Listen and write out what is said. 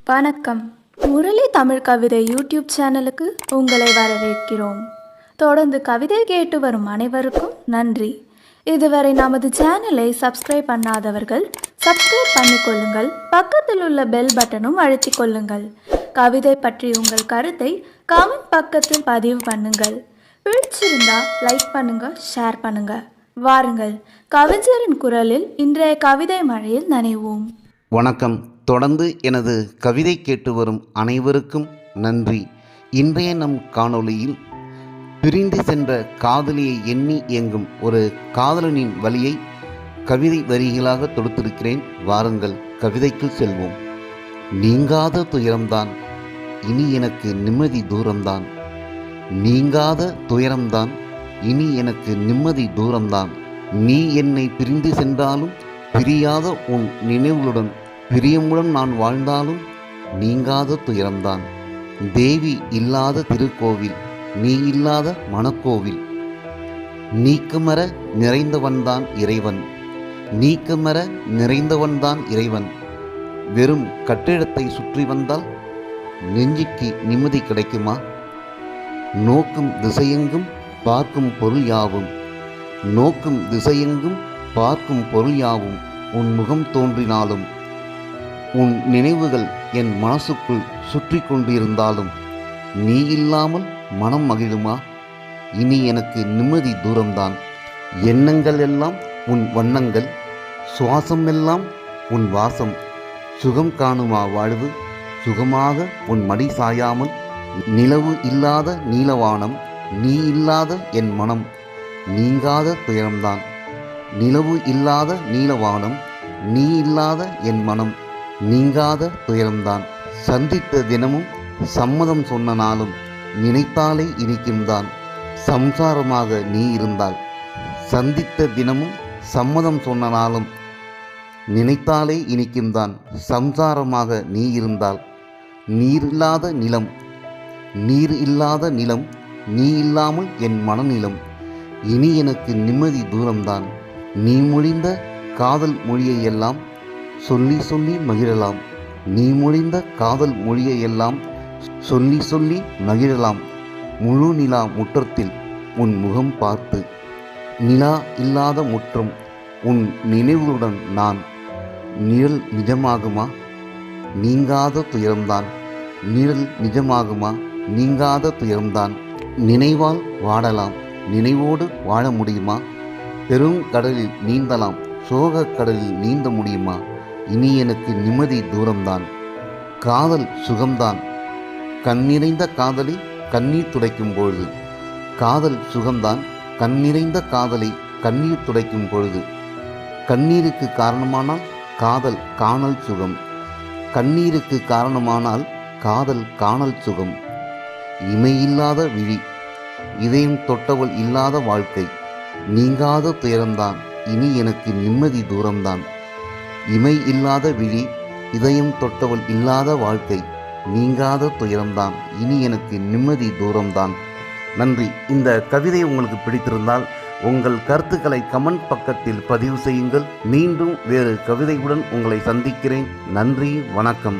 வணக்கம். முரளி தமிழ் கவிதை யூடியூப் சேனலுக்கு உங்களை வரவேற்கிறோம். தொடர்ந்து கவிதை கேட்டு வரும் அனைவருக்கும் நன்றி. இதுவரை நமது சேனலை சப்ஸ்கிரைப் பண்ணாதவர்கள் சப்ஸ்கிரைப் பண்ணிக்கொள்ளுங்கள். பக்கத்தில் உள்ள பெல் பட்டனும் அழுத்திக் கொள்ளுங்கள். கவிதை பற்றி உங்கள் கருத்தை கமெண்ட் பக்கத்தில் பதிவு பண்ணுங்கள். பிடிச்சிருந்தா லைக் பண்ணுங்க, ஷேர் பண்ணுங்க. வாருங்கள், கவிஞரின் குரலில் இன்றைய கவிதை மழையில் நனைவோம். வணக்கம். தொடர்ந்து எனது கவிதை கேட்டு வரும் அனைவருக்கும் நன்றி. இன்றைய நம் காணொளியில் பிரிந்து சென்ற காதலியை எண்ணி இயங்கும் ஒரு காதலனின் வலியை கவிதை வரிகளாக தொடுத்திருக்கிறேன். வாருங்கள், கவிதைக்கு செல்வோம். நீங்காத துயரம்தான், இனி எனக்கு நிம்மதி தூரம்தான். நீங்காத துயரம்தான், இனி எனக்கு நிம்மதி தூரம்தான். நீ என்னை பிரிந்து சென்றாலும் பிரியாத உன் நினைவுகளுடன் பிரியமுடன் நான் வாழ்ந்தாலும் நீங்காத துயரம்தான். தேவி இல்லாத திருக்கோவில், நீ இல்லாத மனக்கோவில். நீக்கமர நிறைந்தவன்தான் இறைவன், நீக்கமர நிறைந்தவன்தான் இறைவன். வெறும் கட்டிடத்தை சுற்றி வந்தால் நெஞ்சுக்கு நிம்மதி கிடைக்குமா? நோக்கும் திசையெங்கும் பார்க்கும் பொருள் யாவும், நோக்கும் திசையெங்கும் பார்க்கும் பொருள் யாவும் உன் முகம் தோன்றினாலும், உன் நினைவுகள் என் மனசுக்குள் சுற்றி கொண்டிருந்தாலும் நீ இல்லாமல் மனம் மகிழுமா? இனி எனக்கு நிம்மதி தூரம்தான். எண்ணங்கள் எல்லாம் உன் வண்ணங்கள், சுவாசம் எல்லாம் உன் வாசம். சுகம் காணுமா வாழ்வு, சுகமாக உன் மடி சாயாமல். நிலவு இல்லாத நீலவானம், நீ இல்லாத என் மனம். நீங்காத துயரம்தான். நிலவு இல்லாத நீலவானம், நீ இல்லாத என் மனம். நீங்காத துயரம்தான். சந்தித்த தினமும் சம்மதம் சொன்ன நாளும் நினைத்தாலே இனிக்கும்தான். சம்சாரமாக நீ இருந்தால், சந்தித்த தினமும் சம்மதம் சொன்ன நாளும் நினைத்தாலே இனிக்கும்தான். சம்சாரமாக நீ இருந்தால். நீர் இல்லாத நிலம், நீர் இல்லாத நிலம், நீ இல்லாமல் என் மனநிலம். இனி எனக்கு நிம்மதி தூரம்தான். நீ மொழிந்த காதல் மொழியை எல்லாம் சொல்லி சொல்லி மகிழலாம். நீ மொழிந்த காதல் மொழியை எல்லாம் சொல்லி சொல்லி மகிழலாம். முழு நிலா முற்றத்தில் உன் முகம் பார்த்து. நிலா இல்லாத முற்றம், உன் நினைவுடன் நான். நிழல் நிஜமாகுமா? நீங்காத துயரம்தான். நிழல் நிஜமாகுமா? நீங்காத துயரம்தான். நினைவால் வாடலாம், நினைவோடு வாழ முடியுமா? பெருங்கடலில் நீந்தலாம், சோகக் கடலில் நீந்த முடியுமா? இனி எனக்கு நிம்மதி தூரம்தான். காதல் சுகம்தான். கண்ணிறைந்த காதலை கண்ணீர் துடைக்கும் பொழுது. காதல் சுகம்தான். கண்ணிறைந்த காதலை கண்ணீர் துடைக்கும் பொழுது. கண்ணீருக்கு காரணமானால் காதல் காணல் சுகம். கண்ணீருக்கு காரணமானால் காதல் காணல் சுகம். இமையில்லாத விழி, இதயம் தொட்டவள் இல்லாத வாழ்க்கை. நீங்காத துயரம்தான். இனி எனக்கு நிம்மதி தூரம்தான். இமை இல்லாத விழி, இதயம் தொட்டவள் இல்லாத வாழ்க்கை. நீங்காத துயரம்தான். இனி எனக்கு நிம்மதி தூரம்தான். நன்றி. இந்த கவிதை உங்களுக்கு பிடித்திருந்தால் உங்கள் கருத்துக்களை கமெண்ட் பக்கத்தில் பதிவு செய்யுங்கள். மீண்டும் வேறு கவிதையுடன் உங்களை சந்திக்கிறேன். நன்றி, வணக்கம்.